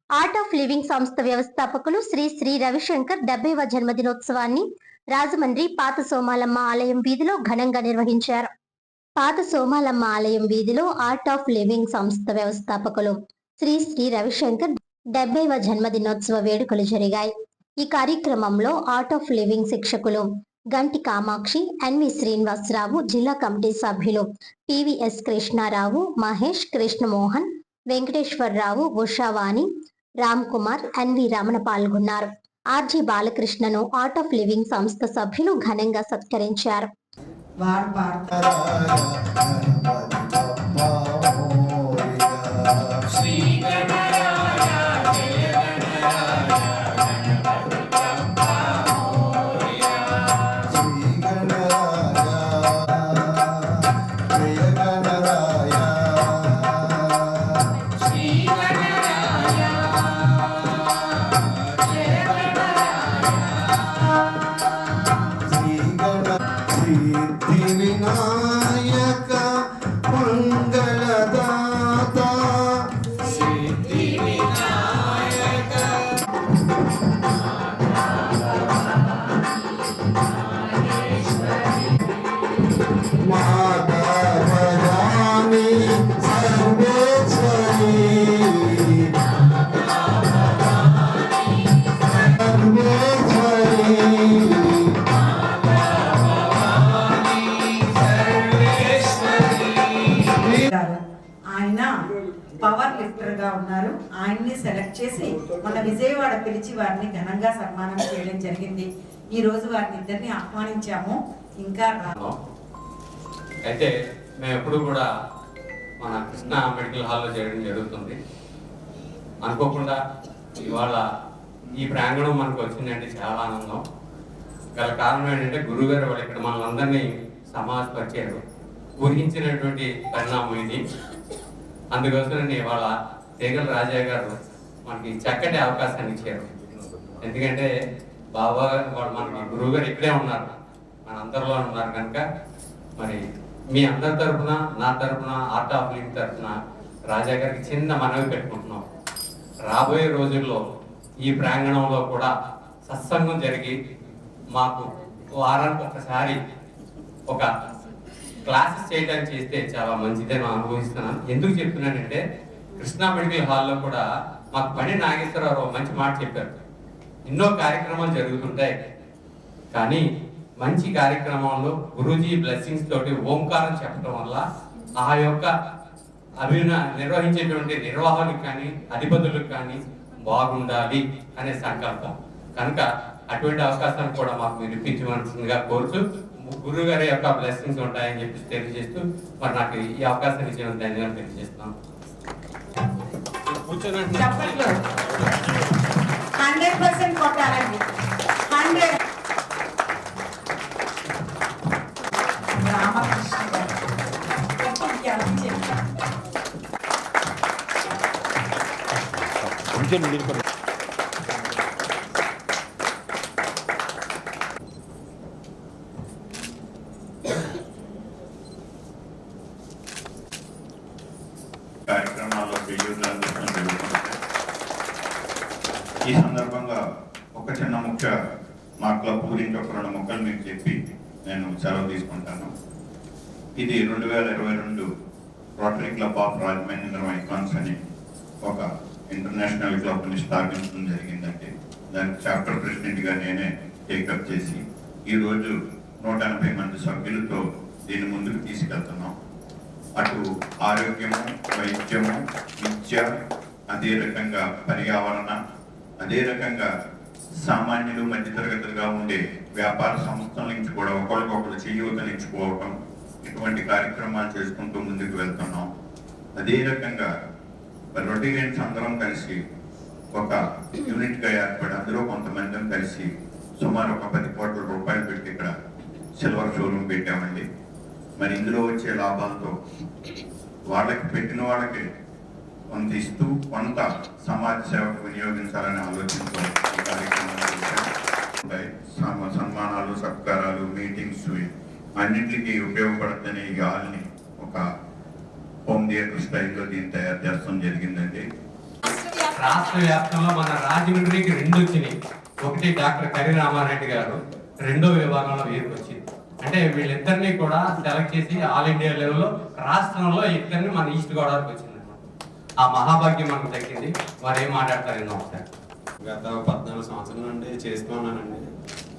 Art of living సంస్థ వ్యవస్థాపకులు శ్రీ శ్రీ రవిశంకర్ 70వ జన్మదినోత్సవాన్ని రాజమండ్రి పాత సోమాలమ్మ ఆలయం వీధిలో ఘనంగా నిర్వహించారు. పాత సోమాలమ్మ ఆలయం వీధిలో ఆర్ట్ ఆఫ్ లివింగ్ సంస్థ వ్యవస్థాపకులు శ్రీ శ్రీ రవిశంకర్ 70వ జన్మదినోత్సవ వేడుకలు జరిగాయి. ఈ కార్యక్రమంలో ఆర్ట్ ఆఫ్ లివింగ్ శిక్షకులు గంటి కామాక్షి, ఎన్వి శ్రీనివాసరావు, జిల్లా కమిటీ సభ్యులు పివిఎస్ కృష్ణారావు, మహేష్, కృష్ణమోహన్, వెంకటేశ్వరరావు, ఉషావాణి, రామ్ కుమార్, ఎన్వి రమణ పాల్గొన్నారు. ఆర్జీ బాలకృష్ణను ఆర్ట్ ఆఫ్ లివింగ్ సంస్థ సభ్యులు ఘనంగా సత్కరించారు. వినాయక మంగళదాత సిద్ధి వినాయక మాధవరామి సర్వేశ్వరి ఆయన పవర్ లిఫ్టర్ గా ఉన్నారు. ఆయన్ని సెలెక్ట్ చేసి మన విజయవాడ పిలిచి వారిని ఘనంగా సన్మానం చేయడం జరిగింది. ఈ రోజు వారిని ఇద్దరిని ఆహ్వానించాము. ఇంకా అయితే మేము ఎప్పుడు కూడా మన కృష్ణ మెడికల్ హాల్లో చేయడం జరుగుతుంది. అనుకోకుండా ఇవాళ ఈ ప్రాంగణం మనకు వచ్చిందంటే చాలా ఆనందం. గల కారణం ఏంటంటే గురువుగారు వాళ్ళు ఇక్కడ మనల్ని సమాజపరిచారు, ఊహించినటువంటి పరిణామం ఇది. అందుకోసం ఇవాళ తీగల రాజయ్య గారు మనకి చక్కటి అవకాశాన్ని ఇచ్చారు. ఎందుకంటే బాబా వాళ్ళు మనకి గురువు గారు ఇక్కడే ఉన్నారు, మన అందరిలో ఉన్నారు కనుక మరి మీ అందరి తరఫున, నా తరఫున, ఆర్ట్ ఆఫ్ లివింగ్ తరఫున రాజా గారికి చిన్న మనవి పెట్టుకుంటున్నాం. రాబోయే రోజుల్లో ఈ ప్రాంగణంలో కూడా సత్సంగం జరిగి మాకు వారానికి ఒకసారి ఒక క్లాసెస్ చేయడానికి చేస్తే చాలా మంచిదని అనుభవిస్తున్నాను. ఎందుకు చెప్తున్నానంటే కృష్ణా మెడికల్ హాల్లో కూడా మాకు పని నాగేశ్వరరావు మంచి మాట చెప్పారు. ఎన్నో కార్యక్రమాలు జరుగుతుంటాయి, కానీ మంచి కార్యక్రమంలో గురూజీ బ్లెస్సింగ్స్ తోటి ఓంకారం చెప్పడం వల్ల ఆ యొక్క నిర్వహించేటువంటి నిర్వాహకులకు కానీ అధిపతులకు కానీ బాగుండాలి అనే సంకల్పం కనుక అటువంటి అవకాశాన్ని కూడా మాకు మీరు ఇప్పించవలసిందిగా కోరుతూ గురువు గారి యొక్క బ్లెస్సింగ్స్ ఉంటాయని చెప్పి తెలియజేస్తూ మరి నాకు ఈ అవకాశాన్ని ఇచ్చిన ధన్యవాదాలు తెలియజేస్తున్నాను. 100% కొట్టాలండి. 100 రామకృష్ణ గారు కార్యక్రమాల్లో జరుగుతుంది. ఈ సందర్భంగా ఒక చిన్న ముఖ్య మా క్లబ్ గురించి ఒక 2 ముక్కలు మీకు చెప్పి నేను సెలవు తీసుకుంటాను. ఇది 2022 rotary club of Rajamahendram icons అని ఒక ఇంటర్నేషనల్ క్లబ్ని స్థాపించడం జరిగిందంటే దానికి చాప్టర్ ప్రెసిడెంట్గా నేనే టేకప్ చేసి ఈరోజు 180 మంది సభ్యులతో దీన్ని ముందుకు తీసుకెళ్తున్నాం. అటు ఆరోగ్యము, వైద్యము, విద్య, అదే రకంగా పర్యావరణ, అదే రకంగా సామాన్యులు మధ్యతరగతులుగా ఉండే వ్యాపార సంస్థల నుంచి కూడా ఒకరికొకరు చేయూతనిచ్చుకోవటం, ఇటువంటి కార్యక్రమాలు చేసుకుంటూ ముందుకు వెళ్తున్నాం. అదే రకంగా రొటీరియన్స్ అందరం కలిసి ఒక యూనిట్గా ఏర్పడి అందులో కొంతమంది కలిసి సుమారు ఒక 10 కోట్ల రూపాయలు పెట్టి ఇక్కడ సిల్వర్ షోరూమ్ పెట్టామండి. మరి ఇందులో వచ్చే లాభాలతో వాళ్ళకి పెట్టిన వాళ్ళకి కొంత ఇస్తూ కొంత సమాజ సేవకు వినియోగించాలని ఆలోచనతో ఈ కార్యక్రమాలు సన్మానాలు, సత్కారాలు, మీటింగ్స్ అన్నింటికి ఉపయోగపడుతున్న ఈ హాల్ని ఒక హోమ్ థియేటర్ స్టైల్లో దీన్ని తయారు చేస్తాం జరిగిందండి. రాష్ట్ర వ్యాప్తంలో మన రాజమండ్రికి 2 వచ్చినాయి. ఒకటి డాక్టర్ కరి రామారెడ్డి గారు, 2వ విభాగంలో వీరికి వచ్చింది. అంటే వీళ్ళిద్దరిని కూడా సెలెక్ట్ చేసి ఆల్ ఇండియా లెవెల్లో రాష్ట్రంలో ఇద్దరిని మన ఈస్ట్ గోదావరికి వచ్చింది. ఆ మహాభాగ్యం మనకు దక్కింది. వారు ఏం మాట్లాడతారు ఒకసారి. గత 14 సంవత్సరాల నుండి చేస్తూ ఉన్నానండి.